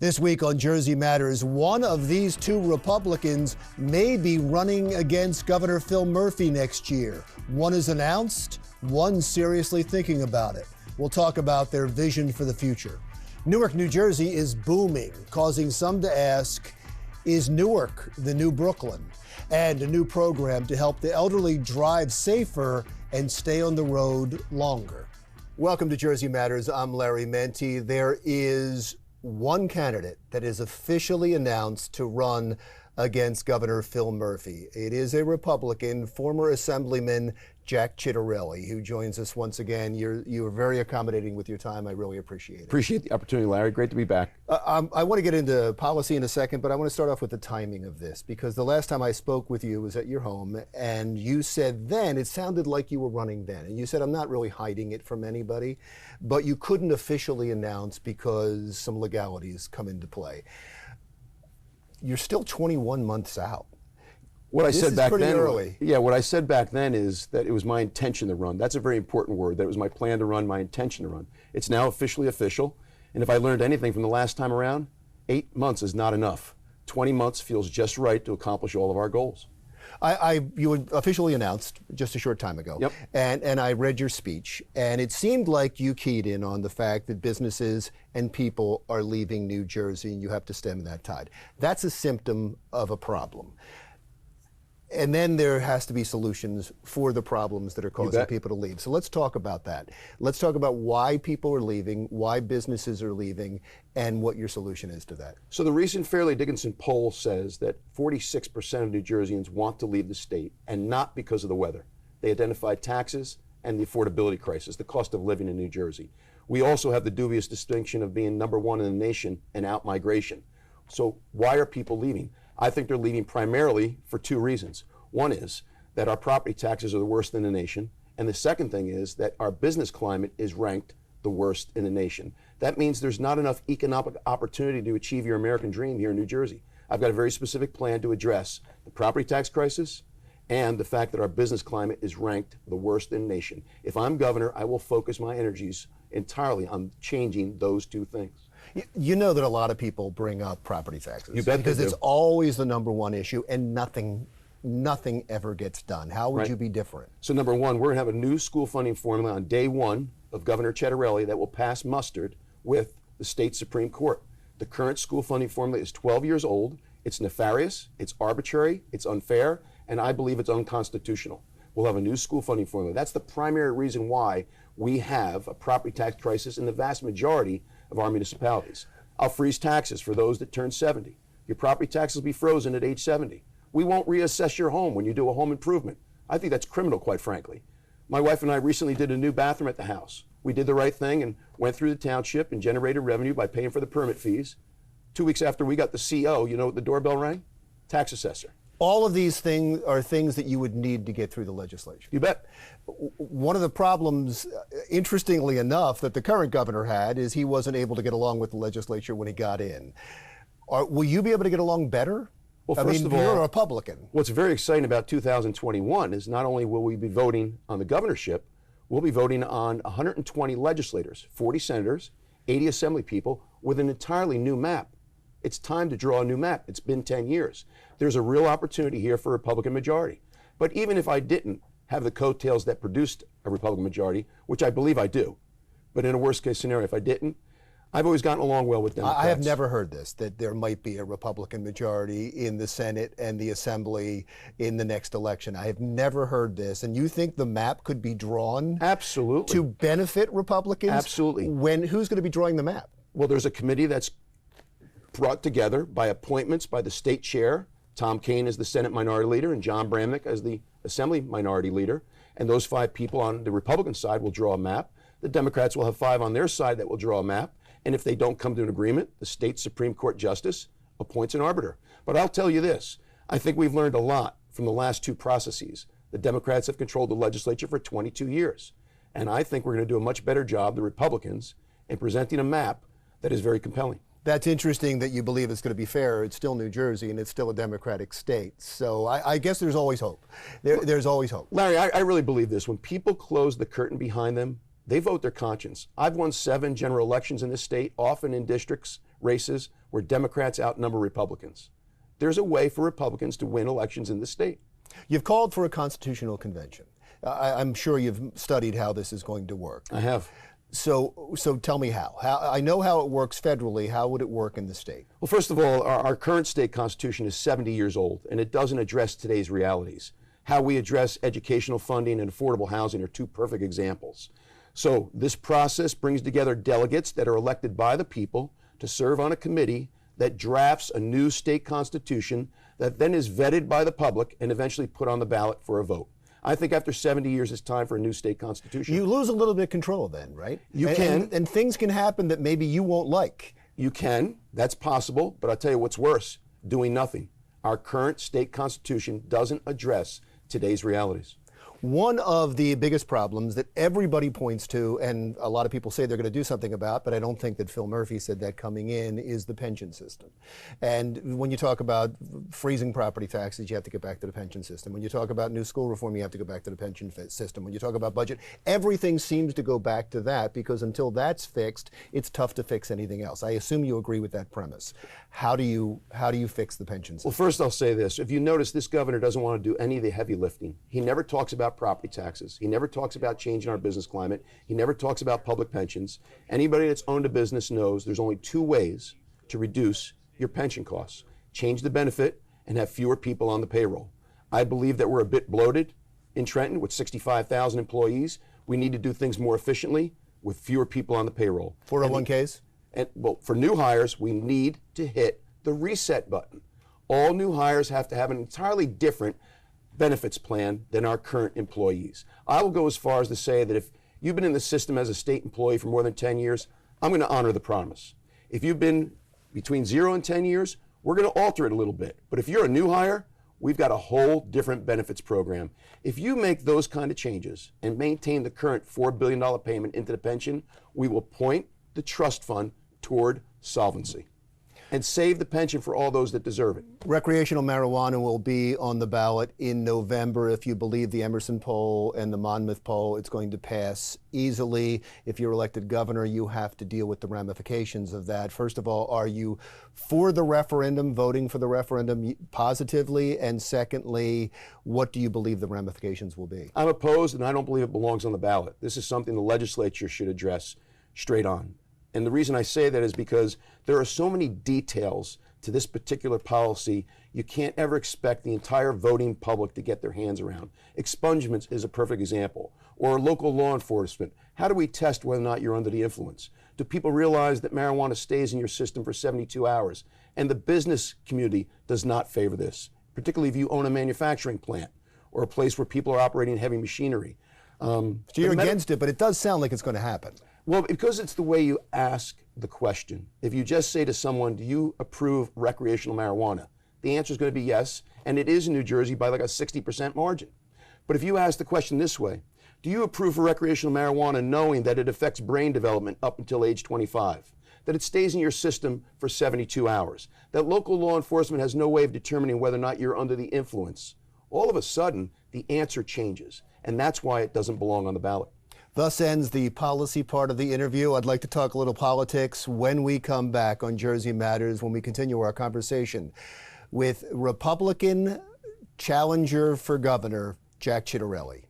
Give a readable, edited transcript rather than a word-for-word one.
This week on Jersey Matters, one of these two Republicans may be running against Governor Phil Murphy next year. One is announced, one seriously thinking about it. We'll talk about their vision for the future. Newark, New Jersey is booming, causing some to ask, is Newark the new Brooklyn? And a new program to help the elderly drive safer and stay on the road longer. Welcome to Jersey Matters. I'm Larry Mendte. There is one candidate that is officially announced to run against Governor Phil Murphy. It is a Republican, former Assemblyman Jack Ciattarelli, who joins us once again. You are very accommodating with your time. I really appreciate it. Appreciate the opportunity, Larry. Great to be back. I want to get into policy in a second, but I want to start off with the timing of this, because the last time I spoke with you was at your home, and you said then, it sounded like you were running then, and you said, I'm not really hiding it from anybody, but you couldn't officially announce because some legalities come into play. You're still 21 months out. What I said back then, early. Yeah, what I said back then is that it was my intention to run. That's a very important word. That it was my plan to run, my intention to run. It's now officially official. And if I learned anything from the last time around, 8 months is not enough. 20 months feels just right to accomplish all of our goals. You were officially announced just a short time ago. Yep. And I read your speech, and it seemed like you keyed in on the fact that businesses and people are leaving New Jersey, and you have to stem that tide. That's a symptom of a problem. And then there has to be solutions for the problems that are causing people to leave. So let's talk about that. Let's talk about why people are leaving, why businesses are leaving, and what your solution is to that. So the recent Fairleigh Dickinson poll says that 46% of New Jerseyans want to leave the state, and not because of the weather. They identified taxes and the affordability crisis, the cost of living in New Jersey. We also have the dubious distinction of being #1 in the nation in out-migration. So why are people leaving? I think they're leaving primarily for two reasons. One is that our property taxes are the worst in the nation, and the second thing is that our business climate is ranked the worst in the nation. That means there's not enough economic opportunity to achieve your American dream here in New Jersey. I've got a very specific plan to address the property tax crisis and the fact that our business climate is ranked the worst in the nation. If I'm governor, I will focus my energies entirely on changing those two things. You know that a lot of people bring up property taxes. You bet because they do. It's always the #1 issue, and nothing ever gets done. How would you be different? So #1, we're going to have a new school funding formula on day one of Governor Ciattarelli that will pass muster with the state Supreme Court. The current school funding formula is 12 years old. It's nefarious, it's arbitrary, it's unfair, and I believe it's unconstitutional. We'll have a new school funding formula. That's the primary reason why we have a property tax crisis in the vast majority of our municipalities. I'll freeze taxes for those that turn 70. Your property taxes will be frozen at age 70. We won't reassess your home when you do a home improvement. I think that's criminal, quite frankly. My wife and I recently did a new bathroom at the house. We did the right thing and went through the township and generated revenue by paying for the permit fees. 2 weeks after we got the CO, you know what the doorbell rang? Tax assessor. All of these things are things that you would need to get through the legislature. You bet. One of the problems, interestingly enough, that the current governor had is he wasn't able to get along with the legislature when he got in. Will you be able to get along better? Well, first of all, you're a Republican. What's very exciting about 2021 is not only will we be voting on the governorship, we'll be voting on 120 legislators, 40 senators, 80 assembly people with an entirely new map. It's time to draw a new map. It's been 10 years. There's a real opportunity here for a Republican majority. But even if I didn't have the coattails that produced a Republican majority, which I believe I do, but in a worst case scenario, if I didn't, I've always gotten along well with Democrats. I have never heard this, that there might be a Republican majority in the Senate and the Assembly in the next election. I have never heard this. And you think the map could be drawn? Absolutely. To benefit Republicans? Absolutely. Who's going to be drawing the map? Well, there's a committee that's brought together by appointments by the state chair. Tom Kean is the Senate Minority Leader and John Bramnick as the Assembly Minority Leader. And those 5 people on the Republican side will draw a map. The Democrats will have 5 on their side that will draw a map. And if they don't come to an agreement, the state Supreme Court justice appoints an arbiter. But I'll tell you this, I think we've learned a lot from the last 2 processes. The Democrats have controlled the legislature for 22 years. And I think we're going to do a much better job, the Republicans, in presenting a map that is very compelling. That's interesting that you believe it's going to be fair. It's still New Jersey, and it's still a Democratic state. So I guess there's always hope. There's always hope. Larry, I really believe this. When people close the curtain behind them, they vote their conscience. I've won 7 general elections in this state, often in districts races where Democrats outnumber Republicans. There's a way for Republicans to win elections in the state. You've called for a constitutional convention. I'm sure you've studied how this is going to work. I have. So tell me how. I know how it works federally. How would it work in the state? Well, first of all, our current state constitution is 70 years old, and it doesn't address today's realities. How we address educational funding and affordable housing are two perfect examples. So this process brings together delegates that are elected by the people to serve on a committee that drafts a new state constitution that then is vetted by the public and eventually put on the ballot for a vote. I think after 70 years, it's time for a new state constitution. You lose a little bit of control then, right? You can. And things can happen that maybe you won't like. You can. That's possible. But I'll tell you what's worse, doing nothing. Our current state constitution doesn't address today's realities. One of the biggest problems that everybody points to, and a lot of people say they're going to do something about, but I don't think that Phil Murphy said that coming in, is the pension system. And when you talk about freezing property taxes, you have to get back to the pension system. When you talk about new school reform, you have to go back to the pension system. When you talk about budget, everything seems to go back to that, because until that's fixed, it's tough to fix anything else. I assume you agree with that premise. How do you fix the pension system? Well, first I'll say this. If you notice, this governor doesn't want to do any of the heavy lifting. He never talks about property taxes. He never talks about changing our business climate. He never talks about public pensions. Anybody that's owned a business knows there's only two ways to reduce your pension costs: change the benefit and have fewer people on the payroll. I believe that we're a bit bloated in Trenton with 65,000 employees. We need to do things more efficiently with fewer people on the payroll. 401ks? Well, for new hires, we need to hit the reset button. All new hires have to have an entirely different benefits plan than our current employees. I will go as far as to say that if you've been in the system as a state employee for more than 10 years, I'm going to honor the promise. If you've been between 0 and 10 years, we're going to alter it a little bit. But if you're a new hire, we've got a whole different benefits program. If you make those kind of changes and maintain the current $4 billion payment into the pension, we will point the trust fund toward solvency and save the pension for all those that deserve it. Recreational marijuana will be on the ballot in November. If you believe the Emerson poll and the Monmouth poll, it's going to pass easily. If you're elected governor, you have to deal with the ramifications of that. First of all, are you for the referendum, voting for the referendum positively? And secondly, what do you believe the ramifications will be? I'm opposed, and I don't believe it belongs on the ballot. This is something the legislature should address straight on. And the reason I say that is because there are so many details to this particular policy, you can't ever expect the entire voting public to get their hands around. Expungement is a perfect example. Or local law enforcement. How do we test whether or not you're under the influence? Do people realize that marijuana stays in your system for 72 hours? And the business community does not favor this, particularly if you own a manufacturing plant or a place where people are operating heavy machinery. So you're against it, but it does sound like it's going to happen. Well, because it's the way you ask the question. If you just say to someone, do you approve recreational marijuana? The answer is going to be yes, and it is in New Jersey by like a 60% margin. But if you ask the question this way, do you approve of recreational marijuana knowing that it affects brain development up until age 25? That it stays in your system for 72 hours? That local law enforcement has no way of determining whether or not you're under the influence? All of a sudden, the answer changes, and that's why it doesn't belong on the ballot. Thus ends the policy part of the interview. I'd like to talk a little politics when we come back on Jersey Matters, when we continue our conversation with Republican challenger for governor, Jack Ciattarelli.